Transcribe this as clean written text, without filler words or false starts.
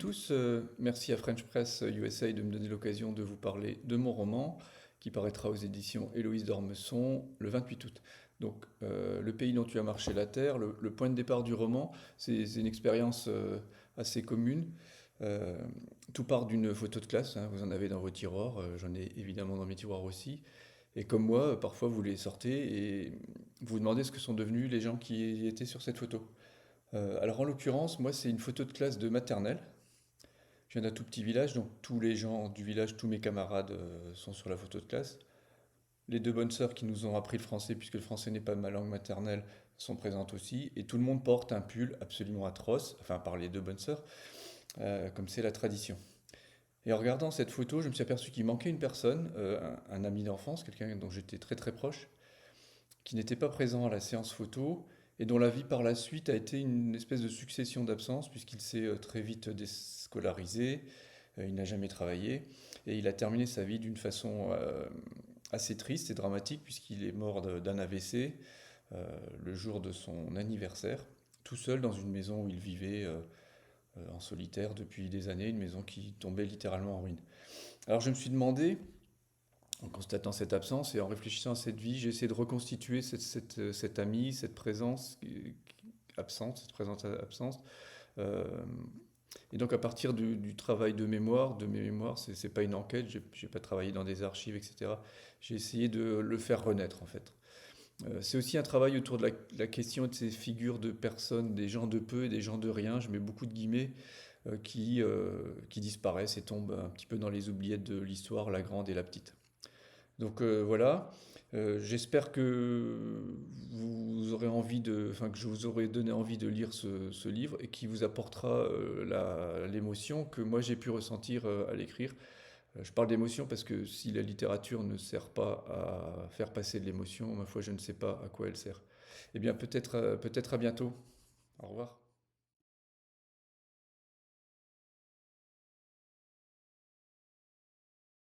tous, merci à French Press USA de me donner l'occasion de vous parler de mon roman qui paraîtra aux éditions Héloïse d'Ormesson le 28 août. Donc, le pays dont tu as marché la terre, le point de départ du roman, c'est une expérience assez commune. Euh, Tout part d'une photo de classe, hein, vous en avez dans vos tiroirs, j'en ai évidemment dans mes tiroirs aussi. Et comme moi, parfois vous les sortez et vous vous demandez ce que sont devenus les gens qui étaient sur cette photo. Alors en l'occurrence, moi c'est une photo de classe de maternelle. Je viens d'un tout petit village, donc tous les gens du village, tous mes camarades sont sur la photo de classe. Les deux bonnes sœurs qui nous ont appris le français, puisque le français n'est pas ma langue maternelle, sont présentes aussi. Et tout le monde porte un pull absolument atroce, enfin par les deux bonnes sœurs, comme c'est la tradition. Et en regardant cette photo, je me suis aperçu qu'il manquait une personne, un ami d'enfance, quelqu'un dont j'étais très très proche, qui n'était pas présent à la séance photo et dont la vie par la suite a été une espèce de succession d'absences puisqu'il s'est très vite déscolarisé, il n'a jamais travaillé et il a terminé sa vie d'une façon assez triste et dramatique puisqu'il est mort d'un AVC le jour de son anniversaire, tout seul dans une maison où il vivait en solitaire depuis des années, une maison qui tombait littéralement en ruine. Alors je me suis demandé, en constatant cette absence et en réfléchissant à cette vie, j'ai essayé de reconstituer cette amie, cette présence absente, cette présence absente. Euh, et donc à partir du travail de mes mémoires, c'est pas une enquête, j'ai pas travaillé dans des archives, etc. J'ai essayé de le faire renaître en fait. C'est aussi un travail autour de la question de ces figures de personnes, des gens de peu et des gens de rien, je mets beaucoup de guillemets, qui disparaissent et tombent un petit peu dans les oubliettes de l'histoire, la grande et la petite. Donc voilà. J'espère que vous aurez envie enfin que je vous aurai donné envie de lire ce livre et qui vous apportera l'émotion que moi j'ai pu ressentir à l'écrire. Je parle d'émotion parce que si la littérature ne sert pas à faire passer de l'émotion, ma foi, je ne sais pas à quoi elle sert. Eh bien, peut-être à bientôt. Au revoir.